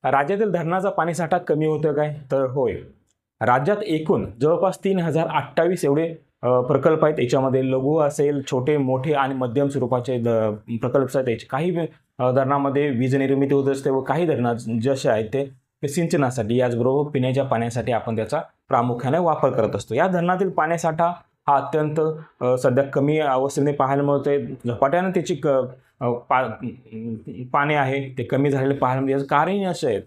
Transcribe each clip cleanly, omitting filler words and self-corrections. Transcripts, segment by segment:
राज्यातील धरणाचा पाणीसाठा कमी होतो काय? तर होय. राज्यात एकूण जवळपास 3028 एवढे प्रकल्प आहेत. याच्यामध्ये लघु असेल, छोटे, मोठे आणि मध्यम स्वरूपाचे प्रकल्प आहेत. याचे काही धरणामध्ये वीज निर्मिती होत असते व काही धरणात जसे आहेत ते सिंचनासाठी याचबरोबर पिण्याच्या पाण्यासाठी आपण त्याचा प्रामुख्याने वापर करत असतो. या धरणातील पाण्यासाठा हा अत्यंत सध्या कमी अवस्थेने पाहायला मिळतोय. झपाट्याने त्याची पाणी आहे ते कमी झालेले पाहायला मिळते. याचं कारण असे आहेत.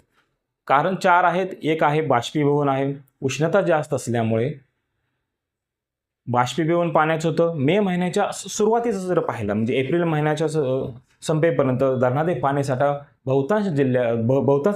कारण 4 आहेत. एक आहे बाष्पीभवन आहे. उष्णता जास्त असल्यामुळे बाष्पीभवन पाण्याचं होतं. मे महिन्याच्या सुरुवातीचं जर पाहिलं म्हणजे एप्रिल महिन्याच्या संपेपर्यंत धरणातील पाणीसाठा बहुतांश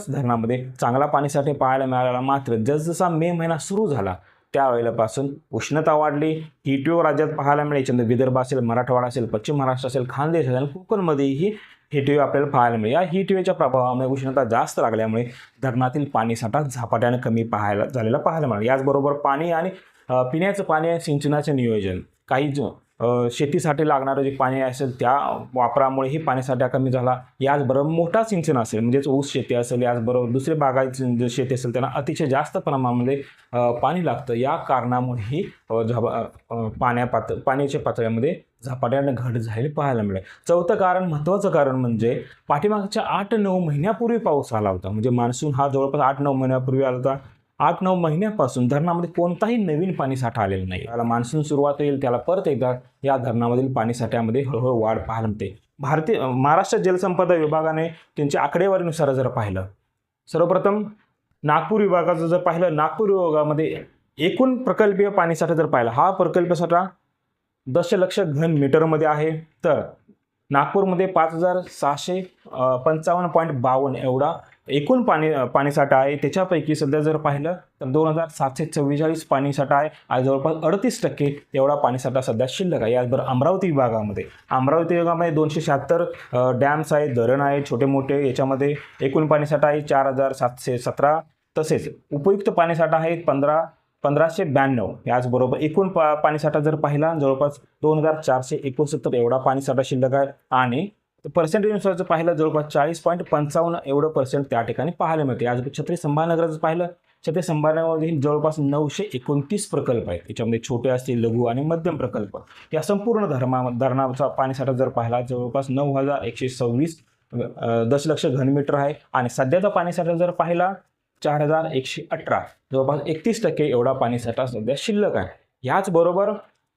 धरणामध्ये चांगला पाणीसाठा पाहायला मिळाला. मात्र जसजसा मे महिना सुरू झाला त्यावेळेपासून उष्णता वाढली. हीटवेव्ह राज्यात पाहायला मिळाली. याच्यामध्ये विदर्भ असेल, मराठवाडा असेल, पश्चिम महाराष्ट्र असेल, खानदेश असेल, कोकणमध्येही हीटवेव्ह आपल्याला पाहायला मिळेल. या हीटवेव्हच्या प्रभावामुळे उष्णता जास्त लागल्यामुळे धरणातील पाणीसाठा झपाट्याने कमी झालेला पाहायला मिळाला. याचबरोबर पाणी आणि पिण्याचं पाणी आणि सिंचनाचे नियोजन काही शेतीसाठी लागणारं जे पाणी असेल त्या वापरामुळेही पाणीसाठा कमी झाला. याचबरोबर मोठा सिंचन असेल म्हणजेच ऊस शेती असेल, याचबरोबर दुसरे बागायती शेती असेल त्यांना अतिशय जास्त प्रमाणामध्ये पाणी लागतं. या कारणामुळेही पाण्याच्या पातळीमध्ये झपाट्याने घट झालेली पाहायला मिळेल. चौथं कारण, महत्त्वाचं कारण म्हणजे पाठीमागच्या 8-9 महिन्यापूर्वी पाऊस आला होता. म्हणजे मान्सून हा जवळपास 8-9 महिन्यापूर्वी आला होता. 8-9 महिन्यापासून धरणामध्ये कोणताही नवीन पाणीसाठा आलेला नाही. त्याला मान्सून सुरुवात होईल त्याला परत एकदा या धरणामधील पाणीसाठ्यामध्ये हळूहळू वाढ पाहायला मिळते. महाराष्ट्र जलसंपदा विभागाने त्यांच्या आकडेवारीनुसार जर पाहिलं, सर्वप्रथम नागपूर विभागाचं जर पाहिलं, नागपूर विभागामध्ये एकूण प्रकल्पीय पाणीसाठा जर पाहिला, हा प्रकल्पसाठा दशलक्ष घन मीटरमध्ये आहे. तर नागपूरमध्ये 5655.52 एवढा एकूण पाणीसाठा आहे. त्याच्यापैकी सध्या जर पाहिलं तर 2744 पाणीसाठा आहे आणि जवळपास 38% एवढा पाणीसाठा सध्या शिल्लक आहे. याचबरोबर अमरावती विभागामध्ये 276 डॅम्स आहेत, धरण आहेत छोटे मोठे. याच्यामध्ये एकूण पाणीसाठा आहे 4717. तसेच उपयुक्त पाणीसाठा आहे 1592. याचबरोबर एकूण पाणीसाठा जर पाहिला जवळपास 2469 एवढा पाणीसाठा शिल्लक आहे. आणि पर्सेंटेजनुसार जर पाहिलं जवळपास 40.55 एवढं पर्सेंट त्या ठिकाणी पाहायला मिळते. आज छत्रपती संभाजीनगर जर पाहिलं, छत्रपती संभाजीनगरमध्ये जवळपास 929 प्रकल्प आहेत. याच्यामध्ये छोटे असतील, लघु आणि मध्यम प्रकल्प. या संपूर्ण धरणाचा पाणीसाठा जर पाहिला जवळपास 9126 दशलक्ष घनमीटर आहे. आणि सध्याचा पाणीसाठा जर पाहिला 4118, जवळपास 31% एवढा पाणीसाठा सध्या शिल्लक आहे. याचबरोबर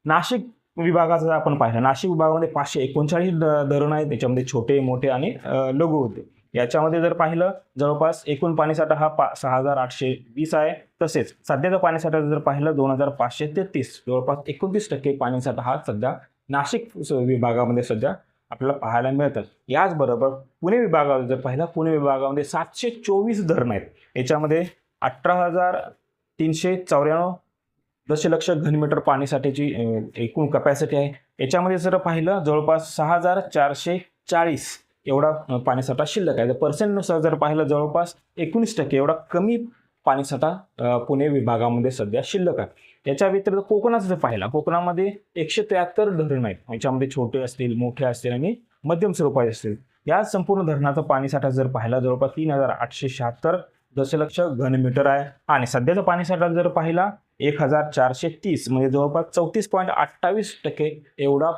नाशिक विभागाचं जर आपण पाहिलं, नाशिक विभागामध्ये 539 धरण आहेत. त्याच्यामध्ये छोटे, मोठे आणि लघु होते. याच्यामध्ये जर पाहिलं जवळपास एकूण पाणीसाठा हा 6820 आहे. तसेच सध्याचा पाणीसाठा जर पाहिलं 2533, जवळपास 29% पाणीसाठा हा सध्या नाशिक विभागामध्ये सध्या आपल्याला पाहायला मिळतात. याचबरोबर पुणे विभागावर जर पाहिलं, पुणे विभागामध्ये 724 धरण आहेत. याच्यामध्ये 18,394 दशलक्ष घनमीटर पाणीसाठ्याची एकूण कपॅसिटी आहे. याच्यामध्ये जर पाहिलं जवळपास 6440 एवढा पाणीसाठा शिल्लक आहे. पर्सेंटनुसार जर पाहिलं जवळपास 19% एवढा कमी पाणीसाठा पुणे विभागामध्ये सध्या शिल्लक आहे. याच्या व्यतिरिक्त कोकणात जर पाहिला, कोकणामध्ये 173 धरण आहेत. याच्यामध्ये छोटे असतील, मोठे असतील आणि मध्यम स्वरूपाचे असतील. या संपूर्ण धरणाचा पाणीसाठा जर पाहिला जवळपास 3876 दशलक्ष घनमीटर आहे. आणि सध्याचा पाणीसाठा जर पाहिला 1430 म्हणजे जवळपास 34.28% एवढा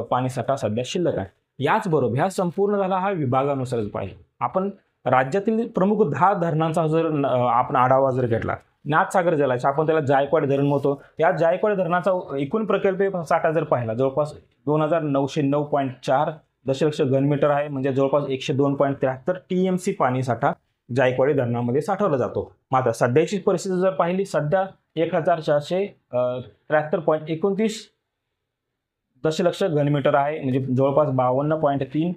पाणीसाठा सध्या शिल्लक आहे. याचबरोबर ह्या संपूर्ण झाला हा विभागानुसारच पाहिजे. आपण राज्यातील प्रमुख 10 धरणांचा जर आपण आढावा जर घेतला, नाथसागर जलाशय आपण त्याला जायकवाडी धरण म्हणतो. या जायकवाडी धरणाचा एकूण प्रकल्प साठा जर पाहिला जवळपास 2909.4 दशलक्ष घनमीटर आहे. म्हणजे जवळपास 102.73 TMC पाणीसाठा जायकवाडी धरणामध्ये साठवला जातो. मात्र सध्याची परिस्थिती जर पाहिली, सध्या 1429 दशलक्ष घनमीटर आहे. म्हणजे जवळपास 52.3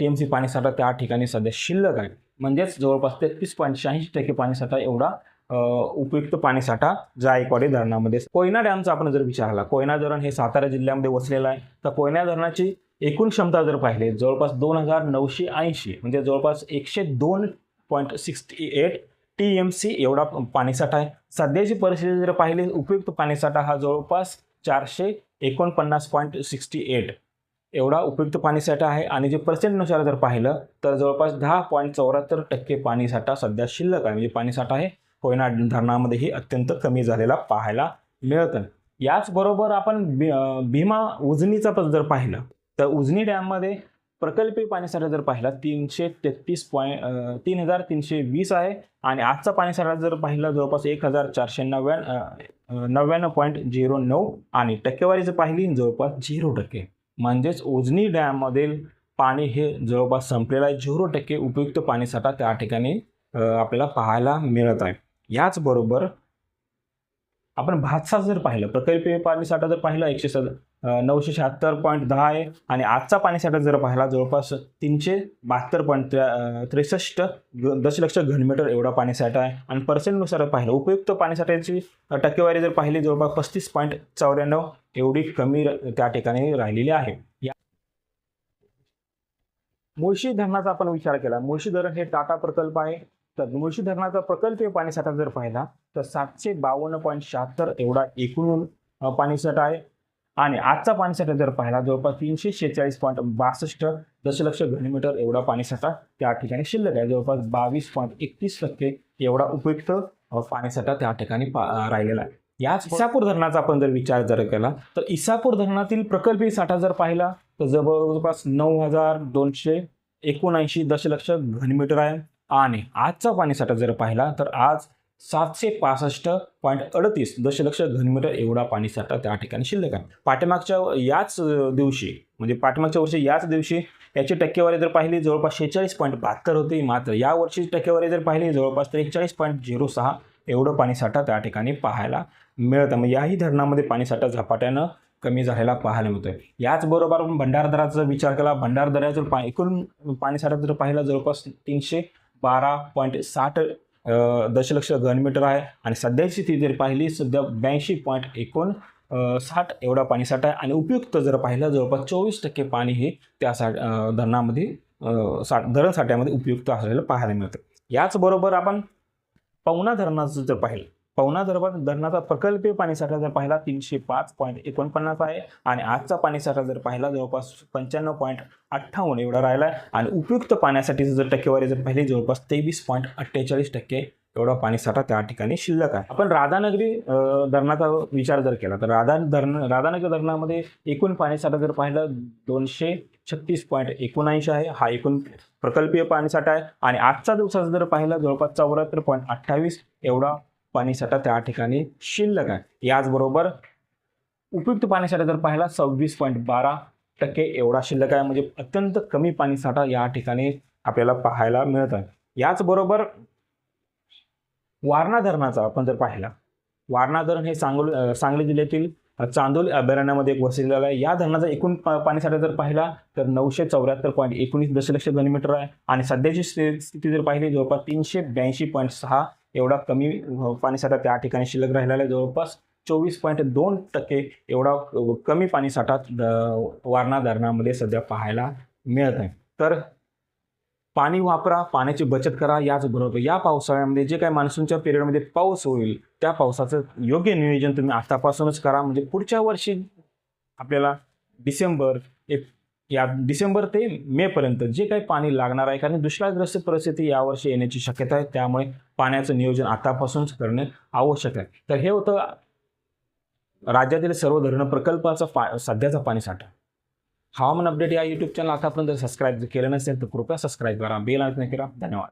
TMC पाणीसाठा त्या ठिकाणी सध्या शिल्लक आहे. म्हणजेच जवळपास 33.86% पाणीसाठा एवढा उपयुक्त पाणीसाठा जायकवाडी धरणामध्ये. कोयना डॅमचा आपण जर विचारला, कोयना धरण हे सातारा जिल्ह्यामध्ये वसलेलं आहे. तर कोयना धरणाची एकूण क्षमता जर पाहिली जवळपास 2980 म्हणजे जवळपास 102.68 TMC एवढा पाणीसाठा आहे. सध्याची परिस्थिती जर पाहिली उपयुक्त पाणीसाठा हा जवळपास 449.68 एवढा उपयुक्त पाणीसाठा आहे आणि जे पर्सेंटनुसार जर पाहिलं तर जवळपास 10.74% पाणीसाठा सध्या शिल्लक आहे. म्हणजे पाणीसाठा आहे कोयना धरणामध्येही अत्यंत कमी झालेला पाहायला मिळतं. याचबरोबर आपण भीमा उजनीचा पण जर पाहिलं तर उजनी डॅममध्ये प्रकल्पीय पाणीसाठा जर पाहिला 33320 आहे आणि आजचा पाणीसाठा जर पाहिला जवळपास 1499.09 आणि टक्केवारी जर पाहिली जवळपास 0%. म्हणजेच उजनी डॅममधील पाणी हे जवळपास संपलेलं आहे. 0% उपयुक्त पाणीसाठा त्या ठिकाणी आपल्याला पाहायला मिळत आहे. याचबरोबर आपण भातसा जर पाहिलं प्रकल्पीय पाणीसाठा जर पाहिला 976.10 आहे आणि आजचा पाणीसाठा जर पाहिला जवळपास 372.63 दशलक्ष घनमीटर एवढा पाणीसाठा आहे. आणि पर्सेंटनुसार पाहिलं उपयुक्त पाणीसाठ्याची टक्केवारी जर पाहिली जवळपास 35.94 एवढी कमी त्या ठिकाणी राहिलेली आहे. मुळशी धरणाचा आपण विचार केला. मुळशी धरण हे टाटा प्रकल्प आहे. तर मुळशी धरणाचा प्रकल्पीय पाणीसाठा जर पाहिला तर 752.76 एवढा एकूण पाणीसाठा आहे आणि आजचा पाणीसाठा जर पाहिला जवळपास 346.62 दशलक्ष घनमीटर एवढा पाणीसाठा त्या ठिकाणी शिल्लक आहे. जवळपास 22.31% एवढा उपयुक्त पाणीसाठा त्या ठिकाणी राहिलेला आहे. याच इसापूर धरणाचा आपण जर विचार जर केला तर इसापूर धरणातील प्रकल्पीय साठा जर पाहिला तर जवळपास 9279 दशलक्ष घनमीटर आहे आणि आजचा पाणीसाठा जर पाहिला तर आज 765.38 दशलक्ष घनमीटर एवढा पाणीसाठा त्या ठिकाणी शिल्लक आहे. पाठीमागच्या याच दिवशी म्हणजे पाठीमागच्या वर्षी याच दिवशी याची टक्केवारी जर पाहिली जवळपास 46.72 होती. मात्र या वर्षीची टक्केवारी जर पाहिली जवळपास 43.06 एवढं पाणीसाठा त्या ठिकाणी पाहायला मिळतं. मग याही धरणामध्ये पाणीसाठा झपाट्यानं कमी झालेला पाहायला मिळतोय. याचबरोबर आपण भंडारदराचा विचार केला. भंडारदऱ्याचं एकूण पाणीसाठा जर पाहिला जवळपास 312.60 दशलक्ष घनमीटर आहे आणि सध्याची स्थिती जर पाहिली सध्या 82.59 एवढा पाणीसाठा आहे आणि उपयुक्त जर पाहिलं जवळपास 24% पाणी हे त्या धरणामध्ये धरण साठ्यामध्ये उपयुक्त असलेलं पाहायला मिळतं. याचबरोबर आपण पवना धरणाचं जर पाहिलं पवना धरणाचा प्रकल्पीय पाणीसाठा जर पाहिला 305.49 आहे आणि आजचा पाणीसाठा जर पाहिला जवळपास 95.58 एवढा राहिला आहे आणि उपयुक्त पाण्यासाठी जर टक्केवारी जर पाहिली जवळपास 23.48% एवढा पाणीसाठा त्या ठिकाणी शिल्लक आहे. आपण राधानगरी धरणाचा विचार जर केला तर राधानगरी धरणामध्ये एकूण पाणीसाठा जर पाहिला 236.79 आहे. हा एकूण प्रकल्पीय पाणीसाठा आहे आणि आजचा दिवसाचा जर पाहिला जवळपास 74.28 एवढा पाणीसाठा त्या ठिकाणी शिल्लक आहे. याचबरोबर उपयुक्त पाणीसाठा जर पाहिला 26.12% एवढा शिल्लक आहे. म्हणजे अत्यंत कमी पाणीसाठा या ठिकाणी आपल्याला पाहायला मिळत आहे. याचबरोबर वारणा धरणाचा आपण जर पाहिला वारणा धरण हे सांगली जिल्ह्यातील चांदोली अभयारण्यामध्ये एक वसलेला आहे. या धरणाचा एकूण पाणीसाठा जर पाहिला तर 974.19 दशलक्ष घनमीटर आहे आणि सध्याची स्थिती जर पाहिली जवळपास 382.6 एवढा कमी पाणीसाठा त्या ठिकाणी शिल्लक राहिलेला आहे. जवळपास 24.2% एवढा कमी पाणीसाठा वारणा धरणामध्ये सध्या पाहायला मिळत आहे. तर पाणी वापरा, पाण्याची बचत करा. याचबरोबर या पावसाळ्यामध्ये जे काही मान्सूनच्या पिरियडमध्ये पाऊस होईल त्या पावसाचं योग्य नियोजन तुम्ही आतापासूनच करा. म्हणजे पुढच्या वर्षी आपल्याला डिसेंबर ते मेपर्यंत जे काही पाणी लागणार आहे कारण दुष्काळग्रस्त परिस्थिती यावर्षी येण्याची शक्यता आहे. त्यामुळे पाण्याचं नियोजन आतापासूनच करणे आवश्यक आहे. तर हे होतं राज्यातील सर्व धरण प्रकल्पाचा सध्याचा पाणीसाठा. हवामान अपडेट या यूट्यूब चॅनल आतापर्यंत सबस्क्राईब केलं नसेल तर कृपया सबस्क्राईब करा, बेल आयकॉन करा. धन्यवाद.